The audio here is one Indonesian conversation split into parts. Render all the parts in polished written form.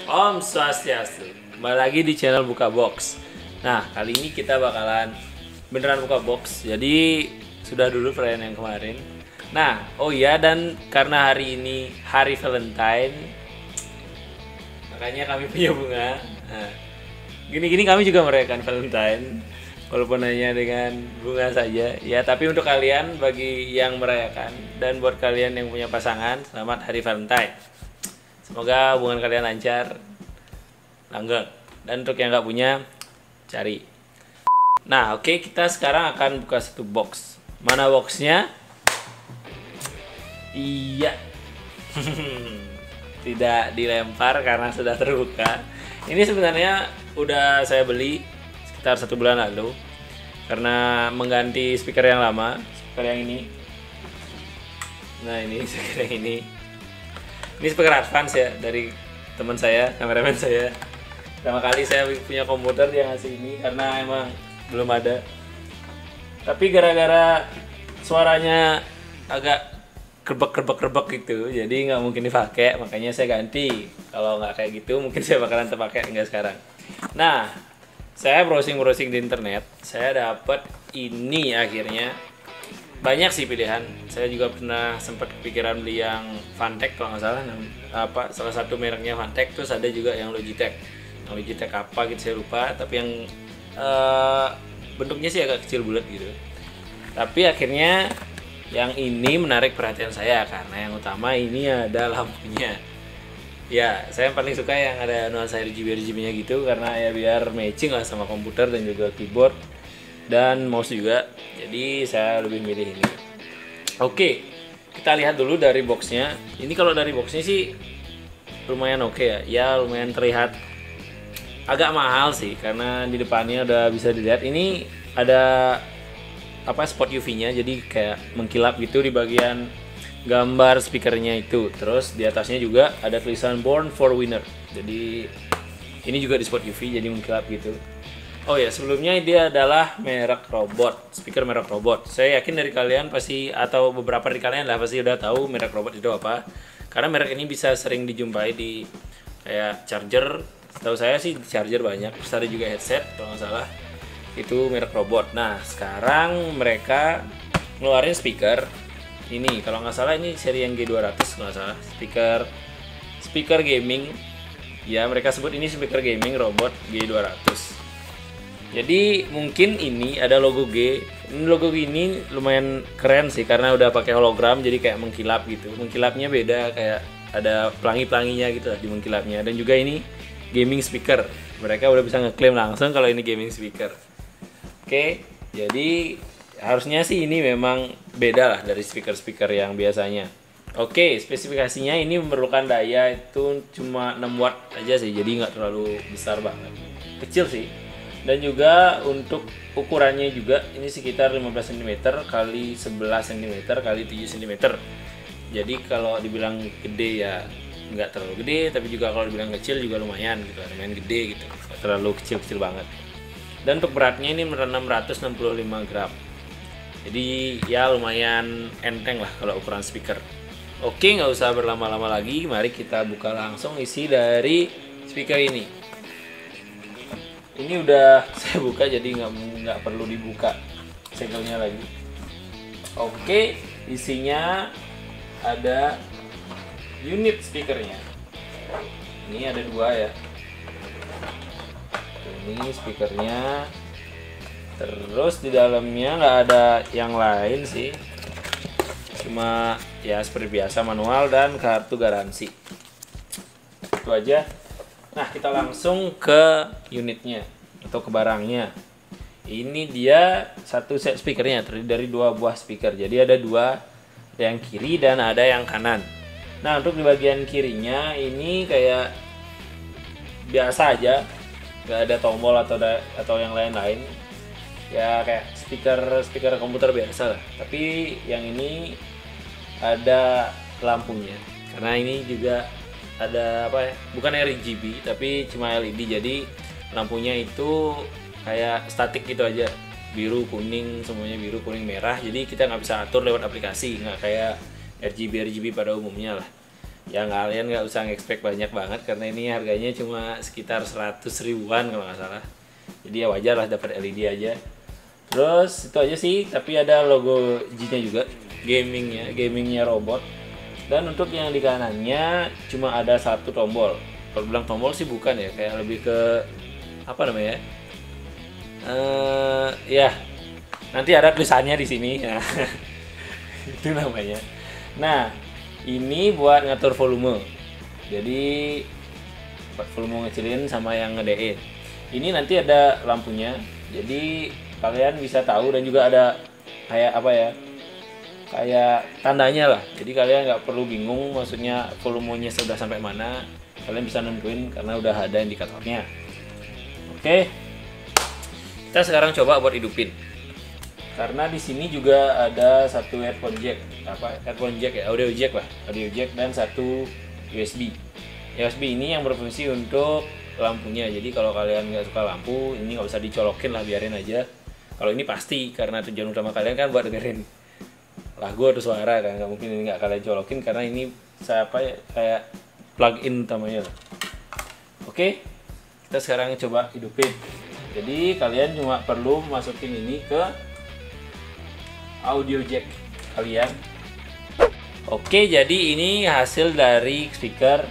Om Swastiastu. Kembali lagi di channel Buka Box. Nah, kali ini kita bakalan beneran buka box. Jadi sudah dulu perayaan yang kemarin. Nah, oh iya, dan karena hari ini hari Valentine, makanya kami punya bunga. Nah, gini-gini kami juga merayakan Valentine, walaupun hanya dengan bunga saja. Ya, tapi untuk kalian bagi yang merayakan dan buat kalian yang punya pasangan, selamat hari Valentine. Semoga hubungan kalian lancar, langgeng. Dan untuk yang nggak punya, cari. Nah, oke, kita sekarang akan buka satu box. Mana boxnya? Iya. Tidak dilempar karena sudah terbuka. Ini sebenarnya udah saya beli sekitar 1 bulan lalu karena mengganti speaker yang lama, speaker yang ini. Nah, ini speaker yang ini. Ini speaker advance ya dari teman saya, kameramen saya. Pertama kali saya punya komputer dia ngasih ini karena emang belum ada. Tapi gara-gara suaranya agak kerbek gitu, jadi nggak mungkin dipakai, makanya saya ganti. Kalau nggak kayak gitu, mungkin saya bakalan terpakai nggak sekarang. Nah, saya browsing di internet, saya dapat ini akhirnya. Banyak sih pilihan. Saya juga pernah sempat kepikiran beli yang Fantech kalau nggak salah, salah satu mereknya Fantech. Terus ada juga yang Logitech. Yang Logitech apa gitu saya lupa. Tapi yang bentuknya sih agak kecil bulat gitu. Tapi akhirnya yang ini menarik perhatian saya karena yang utama ini ada lampunya. Ya, saya paling suka yang ada nuansa RGB-nya gitu karena ya biar matching lah sama komputer dan juga keyboard dan mouse juga. Jadi saya lebih milih ini. Oke, kita lihat dulu dari boxnya. Ini kalau dari boxnya sih lumayan oke ya. Ya lumayan terlihat agak mahal sih karena di depannya udah bisa dilihat ini ada spot UV-nya, jadi kayak mengkilap gitu di bagian gambar speakernya itu. Terus di atasnya juga ada tulisan Born for Winner. Jadi ini juga di spot UV jadi mengkilap gitu. Oh ya, sebelumnya dia adalah merek robot, speaker merek robot. Saya yakin dari kalian pasti, atau beberapa dari kalian lah pasti udah tahu merek robot itu apa. Karena merek ini bisa sering dijumpai di kayak charger. Setahu saya sih charger banyak. Terus ada juga headset kalau nggak salah. Itu merek robot. Nah, sekarang mereka ngeluarin speaker. Ini kalau nggak salah ini seri yang G200 kalau nggak salah. Speaker gaming. Ya, mereka sebut ini speaker gaming robot G200. Jadi mungkin ini ada logo G. Ini logo ini lumayan keren sih karena udah pakai hologram jadi kayak mengkilap gitu. Mengkilapnya beda, kayak ada pelangi-pelanginya gitu lah di mengkilapnya. Dan juga ini gaming speaker. Mereka udah bisa ngeklaim langsung kalau ini gaming speaker. Oke, jadi harusnya sih ini memang beda lah dari speaker-speaker yang biasanya. Oke, spesifikasinya ini memerlukan daya itu cuma 6 watt aja sih, jadi nggak terlalu besar banget. Kecil sih. Dan juga untuk ukurannya juga ini sekitar 15 cm kali 11 cm kali 7 cm. Jadi kalau dibilang gede ya nggak terlalu gede, tapi juga kalau dibilang kecil juga lumayan gitu, lumayan gede gitu. Nggak terlalu kecil-kecil banget. Dan untuk beratnya ini 665 gram. Jadi ya lumayan enteng lah kalau ukuran speaker. Oke, nggak usah berlama-lama lagi, mari kita buka langsung isi dari speaker ini. Ini udah saya buka jadi nggak perlu dibuka segelnya lagi. Oke, isinya ada unit speakernya. Ini ada 2 ya. Ini speakernya. Terus di dalamnya nggak ada yang lain sih. Cuma ya seperti biasa manual dan kartu garansi. Itu aja. Nah, kita langsung ke unitnya atau ke barangnya. Ini dia satu set speakernya terdiri dari 2 buah speaker. Jadi ada 2, ada yang kiri dan ada yang kanan. Nah, untuk di bagian kirinya ini kayak biasa aja, nggak ada tombol atau yang lain-lain. Ya kayak speaker komputer biasa lah. Tapi yang ini ada lampunya. Karena ini juga ada bukan RGB tapi cuma LED, jadi lampunya itu kayak statik gitu aja, biru kuning, semuanya biru kuning merah, jadi kita nggak bisa atur lewat aplikasi, nggak kayak RGB pada umumnya lah. Ya kalian nggak usah expect banyak banget karena ini harganya cuma sekitar 100 ribuan kalau nggak salah. Jadi ya wajar lah dapat LED aja. Terus itu aja sih, tapi ada logo G-nya juga, gamingnya robot. Dan untuk yang di kanannya cuma ada satu tombol. Kalau bilang tombol sih bukan ya, kayak lebih ke apa namanya? Ya nanti ada tulisannya di sini. Nah, itu namanya. Nah, ini buat ngatur volume. Jadi volume ngecilin sama yang ngedein. Ini nanti ada lampunya. Jadi kalian bisa tahu dan juga ada kayak apa ya? Kayak tandanya lah. Jadi kalian nggak perlu bingung maksudnya volumenya sudah sampai mana. Kalian bisa nentuin karena udah ada indikatornya. Oke. Kita sekarang coba buat hidupin. Karena di sini juga ada satu headphone jack, audio jack dan satu USB. USB ini yang berfungsi untuk lampunya. Jadi kalau kalian nggak suka lampu, ini nggak usah dicolokin lah, biarin aja. Kalau ini pasti karena tujuan utama kalian kan buat dengerin lagu atau suara kan, nggak mungkin ini nggak kalian colokin karena ini kayak plug-in utamanya. Oke, kita sekarang coba hidupin. Jadi kalian cuma perlu masukin ini ke audio jack kalian. Oke, jadi ini hasil dari speaker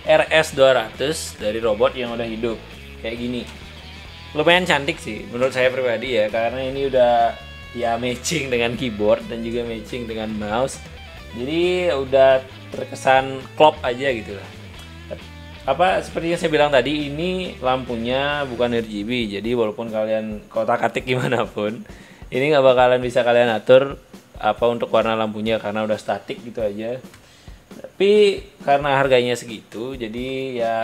RS200 dari robot yang udah hidup kayak gini. Lumayan cantik sih menurut saya pribadi ya, karena ini udah ya matching dengan keyboard dan juga matching dengan mouse. Jadi udah terkesan klop aja gitu lah. Seperti yang saya bilang tadi, ini lampunya bukan RGB. Jadi walaupun kalian kotak-katik gimana pun, ini nggak bakalan bisa kalian atur untuk warna lampunya karena udah statik gitu aja. Tapi karena harganya segitu, jadi ya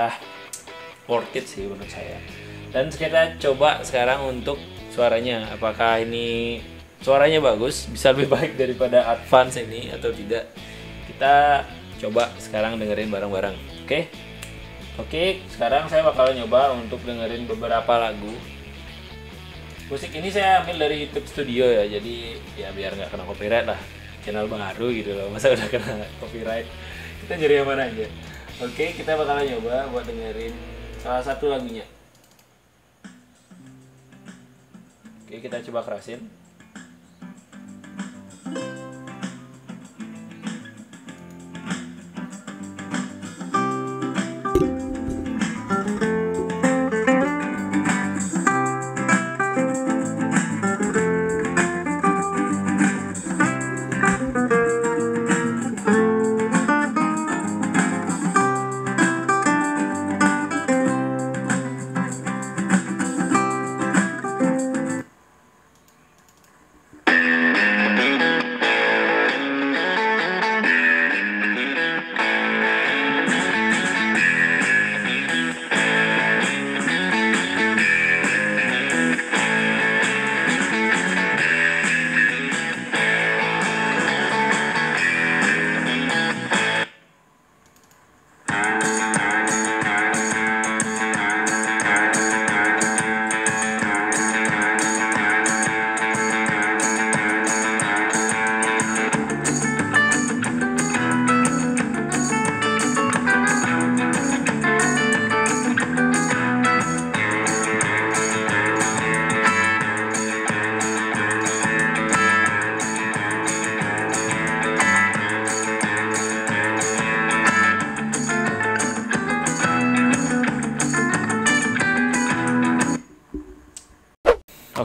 worth it sih menurut saya. Dan kita coba sekarang untuk suaranya, apakah ini suaranya bagus, bisa lebih baik daripada Advance ini atau tidak. Kita coba sekarang dengerin bareng-bareng. Oke, sekarang saya bakal nyoba untuk dengerin beberapa lagu. Musik ini saya ambil dari YouTube Studio ya, jadi ya biar nggak kena copyright lah, channel baru gitu loh, masa udah kena copyright, kita nyari yang mana aja. Oke, kita bakalan nyoba buat dengerin salah satu lagunya. Oke, kita coba kerasin.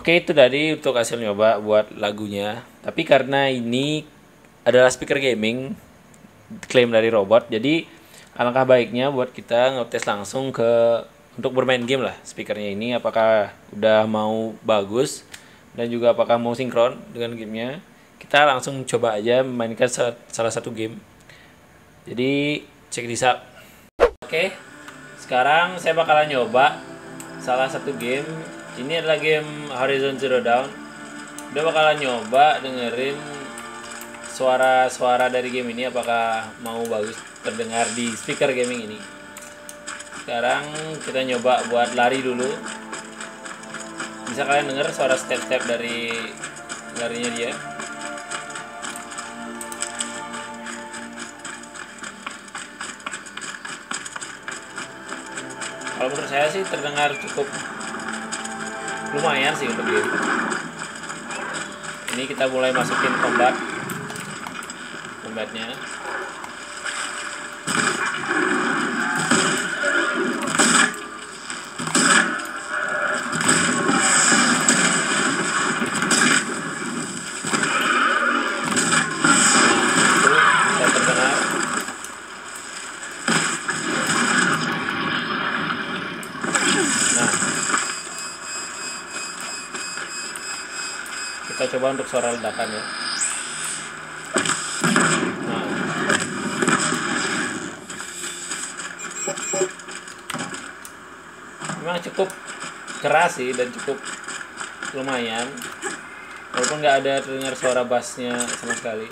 Oke, itu tadi untuk hasil nyoba buat lagunya. Tapi karena ini adalah speaker gaming klaim dari robot, jadi alangkah baiknya buat kita ngetes langsung untuk bermain game lah speakernya ini, apakah udah mau bagus dan juga apakah mau sinkron dengan gamenya. Kita langsung coba aja mainkan salah satu game. Jadi check this out. Oke, sekarang saya bakalan nyoba salah satu game. Ini adalah game Horizon Zero Dawn. Udah bakalan nyoba dengerin suara-suara dari game ini, apakah mau bagus terdengar di speaker gaming ini. Sekarang kita nyoba buat lari dulu. Bisa kalian denger suara step-step dari larinya dia. Kalau menurut saya sih terdengar cukup lumayan sih untuk game. Ini kita mulai masukin combatnya. Kita coba untuk suara ledakan ya. Nah, memang cukup keras sih dan cukup lumayan, walaupun nggak ada terdengar suara bassnya sama sekali.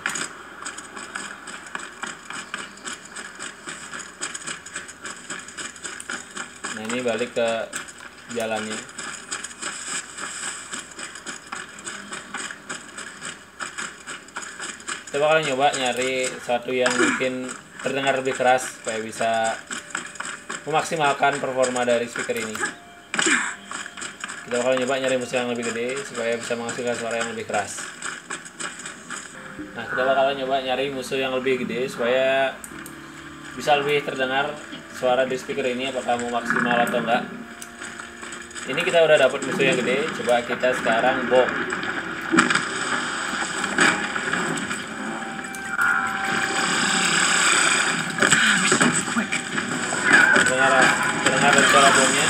Nah, ini balik ke jalannya. Kita bakal nyoba nyari satu yang mungkin terdengar lebih keras supaya bisa memaksimalkan performa dari speaker ini. Kita bakal nyoba nyari musuh yang lebih gede supaya bisa menghasilkan suara yang lebih keras. Nah, kita bakal nyoba nyari musuh yang lebih gede supaya bisa lebih terdengar suara di speaker ini, apakah mau maksimal atau enggak. Ini kita udah dapat musuh yang gede, coba kita sekarang bom. Terdengar dari suara bomnya.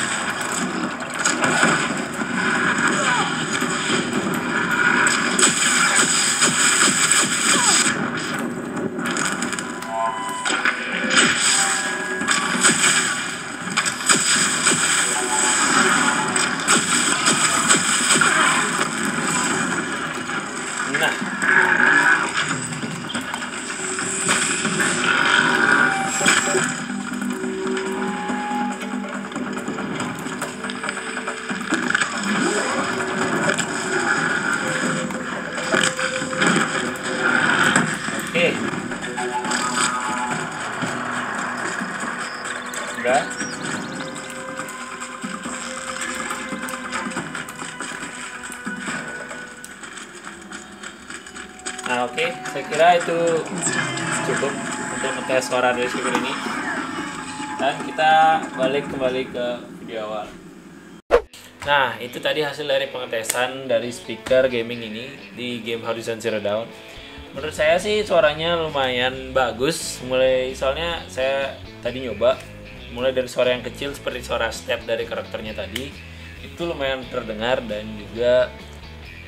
Nah, oke. Udah. Nah, oke. Saya kira itu cukup untuk ngetes suara dari speaker ini. Dan kita kembali ke video awal. Nah, itu tadi hasil dari pengetesan dari speaker gaming ini di game Horizon Zero Dawn. Menurut saya sih suaranya lumayan bagus. Soalnya saya tadi nyoba mulai dari suara yang kecil seperti suara step dari karakternya tadi, itu lumayan terdengar dan juga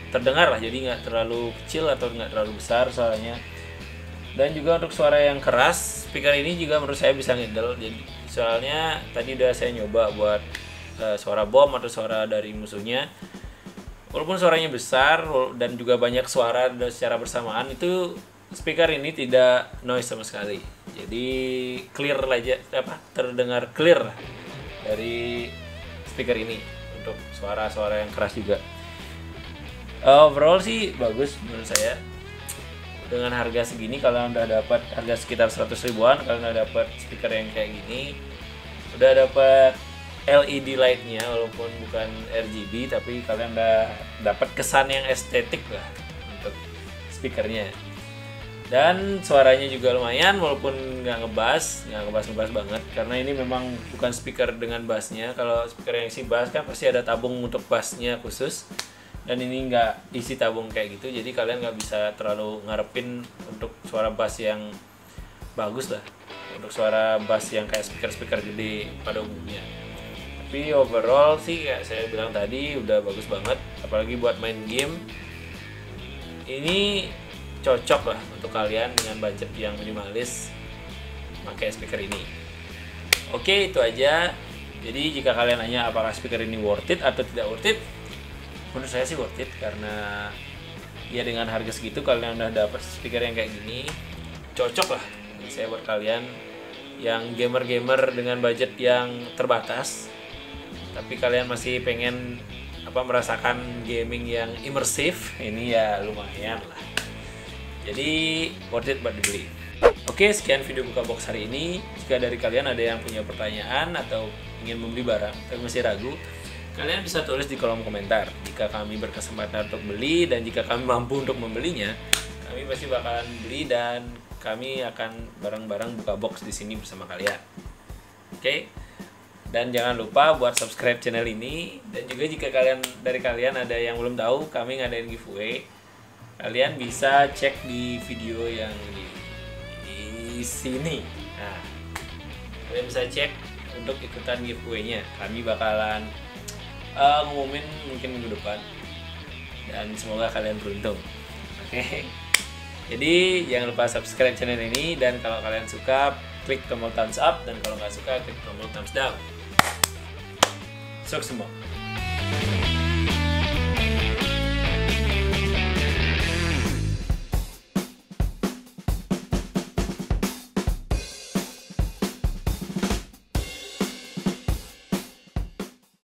terdengar lah, jadi nggak terlalu kecil atau nggak terlalu besar suaranya. Dan juga untuk suara yang keras, speaker ini juga menurut saya bisa handle. Jadi soalnya tadi udah saya nyoba buat suara bom atau suara dari musuhnya, walaupun suaranya besar dan juga banyak suara secara bersamaan, itu speaker ini tidak noise sama sekali. Jadi clear aja, terdengar clear dari speaker ini untuk suara-suara yang keras juga. Overall sih bagus menurut saya. Dengan harga segini, kalau udah dapat harga sekitar 100 ribuan, kalau udah dapat speaker yang kayak gini, udah dapat LED lightnya walaupun bukan RGB, tapi kalian udah dapat kesan yang estetik lah untuk speakernya. Dan suaranya juga lumayan walaupun nggak ngebas banget, karena ini memang bukan speaker dengan bassnya. Kalau speaker yang isi bass kan pasti ada tabung untuk bassnya khusus, dan ini nggak isi tabung kayak gitu, jadi kalian nggak bisa terlalu ngarepin untuk suara bass yang bagus lah, untuk suara bass yang kayak speaker gede pada umumnya. Tapi overall sih kayak saya bilang tadi udah bagus banget, apalagi buat main game ini cocok lah untuk kalian dengan budget yang minimalis pakai speaker ini. Oke, itu aja. Jadi jika kalian nanya apakah speaker ini worth it atau tidak worth it, menurut saya sih worth it, karena ya dengan harga segitu kalian udah dapat speaker yang kayak gini, cocok lah saya buat kalian yang gamer-gamer dengan budget yang terbatas, tapi kalian masih pengen merasakan gaming yang imersif. Ini ya lumayan lah, jadi worth it buat dibeli. Oke, sekian video buka box hari ini. Jika dari kalian ada yang punya pertanyaan atau ingin membeli barang tapi masih ragu, kalian bisa tulis di kolom komentar. Jika kami berkesempatan untuk beli dan jika kami mampu untuk membelinya, kami pasti bakalan beli dan kami akan bareng-bareng buka box di sini bersama kalian. Oke. Dan jangan lupa buat subscribe channel ini. Dan juga jika dari kalian ada yang belum tahu, kami ngadain giveaway. Kalian bisa cek di video yang di sini. Nah, kalian bisa cek untuk ikutan giveaway-nya. Kami bakalan ngumumin mungkin minggu depan. Dan semoga kalian beruntung. Oke. Jadi jangan lupa subscribe channel ini, dan kalau kalian suka klik tombol thumbs up, dan kalau nggak suka klik tombol thumbs down. Sukses semua.